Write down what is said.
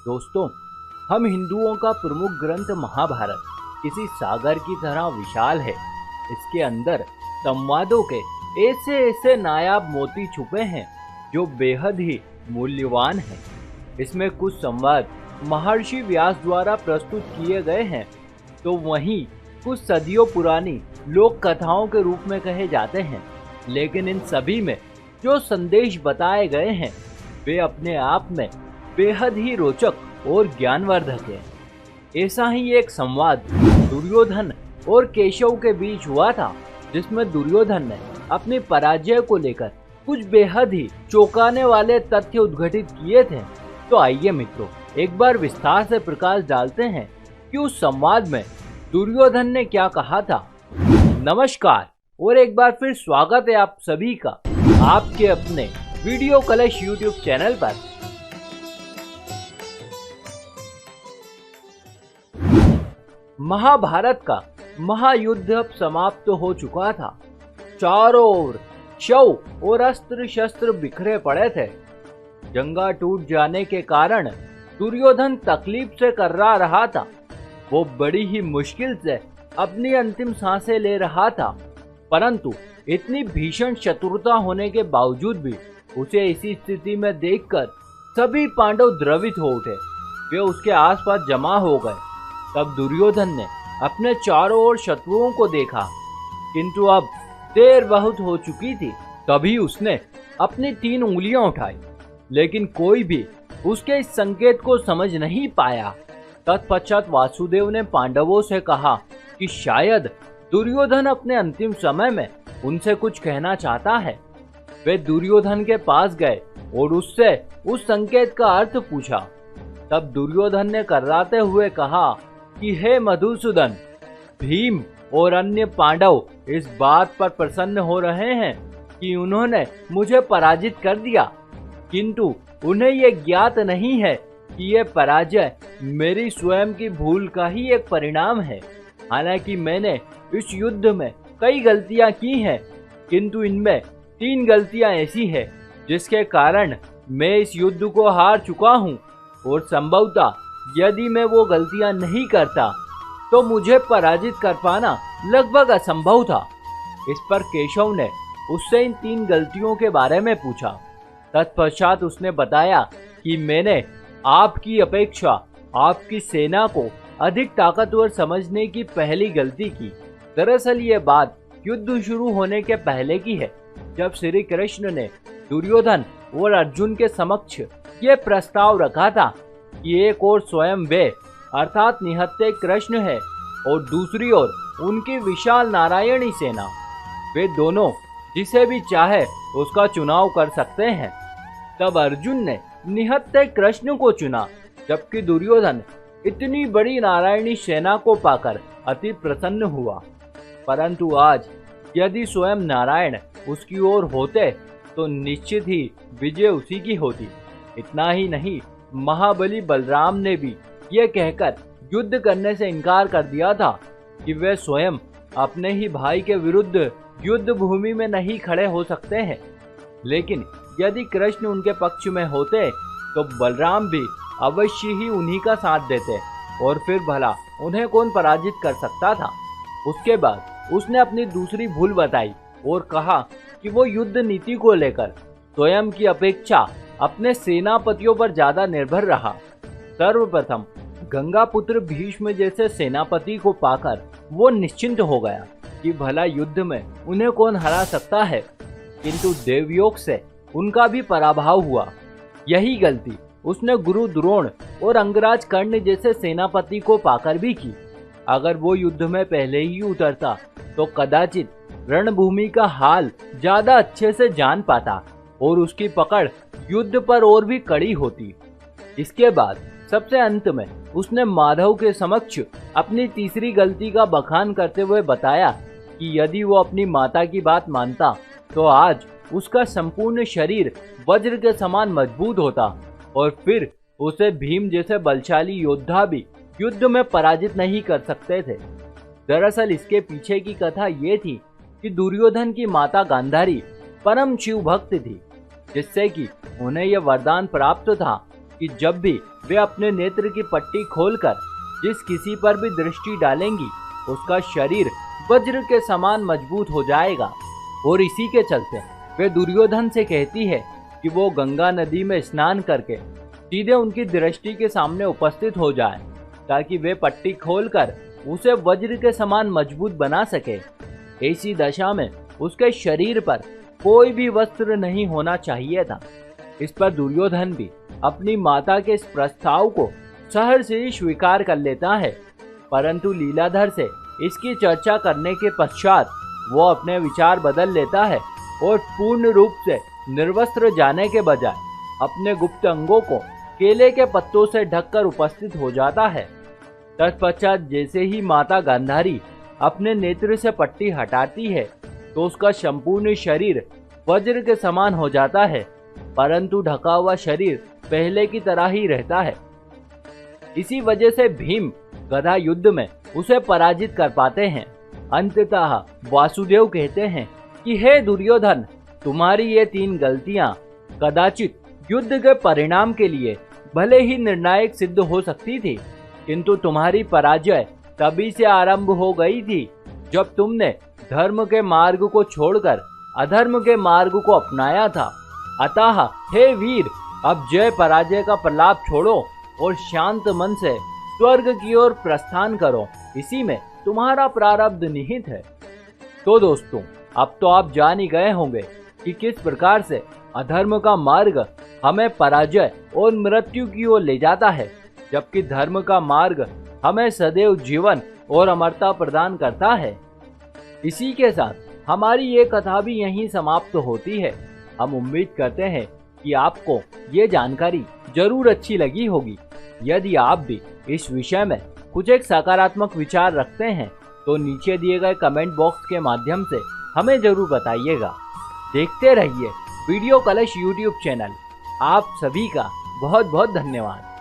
दोस्तों, हम हिंदुओं का प्रमुख ग्रंथ महाभारत किसी सागर की तरह विशाल है। इसके अंदर संवादों के ऐसे ऐसे नायाब मोती छुपे हैं जो बेहद ही मूल्यवान हैं। इसमें कुछ संवाद महर्षि व्यास द्वारा प्रस्तुत किए गए हैं, तो वहीं कुछ सदियों पुरानी लोक कथाओं के रूप में कहे जाते हैं। लेकिन इन सभी में जो संदेश बताए गए हैं वे अपने आप में बेहद ही रोचक और ज्ञानवर्धक है। ऐसा ही एक संवाद दुर्योधन और केशव के बीच हुआ था, जिसमें दुर्योधन ने अपनी पराजय को लेकर कुछ बेहद ही चौंकाने वाले तथ्य उद्घाटित किए थे। तो आइए मित्रों, एक बार विस्तार से प्रकाश डालते हैं कि उस संवाद में दुर्योधन ने क्या कहा था। नमस्कार और एक बार फिर स्वागत है आप सभी का आपके अपने वीडियो कलश यूट्यूब चैनल पर। महाभारत का महायुद्ध अब समाप्त हो चुका था। चारों ओर शव और अस्त्र शस्त्र बिखरे पड़े थे। जंगा टूट जाने के कारण दुर्योधन तकलीफ से कर्रा रहा था। वो बड़ी ही मुश्किल से अपनी अंतिम सांसें ले रहा था, परंतु इतनी भीषण शत्रुता होने के बावजूद भी उसे इसी स्थिति में देखकर सभी पांडव द्रवित हो उठे। वे उसके आसपास जमा हो गए। तब दुर्योधन ने अपने चारों ओर शत्रुओं को देखा, किंतु अब देर बहुत हो चुकी थी। तभी उसने अपनी 3 उंगलियां उठाई, लेकिन कोई भी उसके इस संकेत को समझ नहीं पाया। तत्पश्चात वासुदेव ने पांडवों से कहा कि शायद दुर्योधन अपने अंतिम समय में उनसे कुछ कहना चाहता है। वे दुर्योधन के पास गए और उससे उस संकेत का अर्थ पूछा। तब दुर्योधन ने कर्राते हुए कहा कि हे मधुसूदन, भीम और अन्य पांडव इस बात पर प्रसन्न हो रहे हैं कि उन्होंने मुझे पराजित कर दिया, किंतु उन्हें ये ज्ञात नहीं है कि ये पराजय मेरी स्वयं की भूल का ही एक परिणाम है। हालांकि मैंने इस युद्ध में कई गलतियां की हैं, किंतु इनमें 3 गलतियां ऐसी हैं जिसके कारण मैं इस युद्ध को हार चुका हूँ, और संभवतः यदि मैं वो गलतियां नहीं करता तो मुझे पराजित कर पाना लगभग असंभव था। इस पर केशव ने उससे इन 3 गलतियों के बारे में पूछा। तत्पश्चात उसने बताया कि मैंने आपकी अपेक्षा आपकी सेना को अधिक ताकतवर समझने की पहली गलती की। दरअसल ये बात युद्ध शुरू होने के पहले की है, जब श्री कृष्ण ने दुर्योधन और अर्जुन के समक्ष ये प्रस्ताव रखा था कि एक ओर स्वयं वे अर्थात निहत्थे कृष्ण है और दूसरी ओर उनकी विशाल नारायणी सेना। वे दोनों जिसे भी चाहे उसका चुनाव कर सकते हैं। तब अर्जुन ने निहत्थे कृष्ण को चुना, जबकि दुर्योधन इतनी बड़ी नारायणी सेना को पाकर अति प्रसन्न हुआ। परंतु आज यदि स्वयं नारायण उसकी ओर होते तो निश्चित ही विजय उसी की होती। इतना ही नहीं, महाबली बलराम ने भी यह कहकर युद्ध करने से इनकार कर दिया था कि वे स्वयं अपने ही भाई के विरुद्ध युद्ध भूमि में नहीं खड़े हो सकते हैं। लेकिन यदि कृष्ण उनके पक्ष में होते तो बलराम भी अवश्य ही उन्हीं का साथ देते, और फिर भला उन्हें कौन पराजित कर सकता था। उसके बाद उसने अपनी दूसरी भूल बताई और कहा कि वो युद्ध नीति को लेकर स्वयं की अपेक्षा अपने सेनापतियों पर ज्यादा निर्भर रहा। सर्वप्रथम गंगापुत्र भीष्म जैसे सेनापति को पाकर वो निश्चिंत हो गया कि भला युद्ध में उन्हें कौन हरा सकता है, किंतु देवयोग से उनका भी पराभव हुआ। यही गलती उसने गुरु द्रोण और अंगराज कर्ण जैसे सेनापति को पाकर भी की। अगर वो युद्ध में पहले ही उतरता तो कदाचित रणभूमि का हाल ज्यादा अच्छे से जान पाता और उसकी पकड़ युद्ध पर और भी कड़ी होती। इसके बाद सबसे अंत में उसने माधव के समक्ष अपनी तीसरी गलती का बखान करते हुए बताया कि यदि वो अपनी माता की बात मानता तो आज उसका संपूर्ण शरीर वज्र के समान मजबूत होता, और फिर उसे भीम जैसे बलशाली योद्धा भी युद्ध में पराजित नहीं कर सकते थे। दरअसल इसके पीछे की कथा ये थी कि दुर्योधन की माता गांधारी परम शिव भक्त थी, जिससे कि उन्हें यह वरदान प्राप्त था कि जब भी वे अपने नेत्र की पट्टी खोलकर जिस किसी पर भी दृष्टि डालेंगी उसका शरीर वज्र के समान मजबूत हो जाएगा। और इसी के चलते वे दुर्योधन से कहती है कि वो गंगा नदी में स्नान करके सीधे उनकी दृष्टि के सामने उपस्थित हो जाए, ताकि वे पट्टी खोलकर उसे वज्र के समान मजबूत बना सके। ऐसी दशा में उसके शरीर पर कोई भी वस्त्र नहीं होना चाहिए था। इस पर दुर्योधन भी अपनी माता के इस प्रस्ताव को सहर्ष ही स्वीकार कर लेता है, परंतु लीलाधर से इसकी चर्चा करने के पश्चात वो अपने विचार बदल लेता है और पूर्ण रूप से निर्वस्त्र जाने के बजाय अपने गुप्त अंगों को केले के पत्तों से ढककर उपस्थित हो जाता है। तत्पश्चात जैसे ही माता गांधारी अपने नेत्र से पट्टी हटाती है तो उसका संपूर्ण शरीर वज्र के समान हो जाता है, परंतु ढका हुआ शरीर पहले की तरह ही रहता है। इसी वजह से भीम गदा युद्ध में उसे पराजित कर पाते हैं। अंततः वासुदेव कहते हैं कि हे दुर्योधन, तुम्हारी ये 3 गलतियां कदाचित युद्ध के परिणाम के लिए भले ही निर्णायक सिद्ध हो सकती थी, किंतु तुम्हारी पराजय तभी से आरंभ हो गई थी जब तुमने धर्म के मार्ग को छोड़कर अधर्म के मार्ग को अपनाया था। अतः हे वीर, अब जय पराजय का प्रलाप छोड़ो और शांत मन से स्वर्ग की ओर प्रस्थान करो, इसी में तुम्हारा प्रारब्ध निहित है। तो दोस्तों, अब तो आप जान ही गए होंगे कि किस प्रकार से अधर्म का मार्ग हमें पराजय और मृत्यु की ओर ले जाता है, जबकि धर्म का मार्ग हमें सदैव जीवन और अमरता प्रदान करता है। इसी के साथ हमारी ये कथा भी यहीं समाप्त होती है। हम उम्मीद करते हैं कि आपको ये जानकारी जरूर अच्छी लगी होगी। यदि आप भी इस विषय में कुछ एक सकारात्मक विचार रखते हैं तो नीचे दिए गए कमेंट बॉक्स के माध्यम से हमें जरूर बताइएगा। देखते रहिए वीडियो कलश यूट्यूब चैनल। आप सभी का बहुत बहुत धन्यवाद।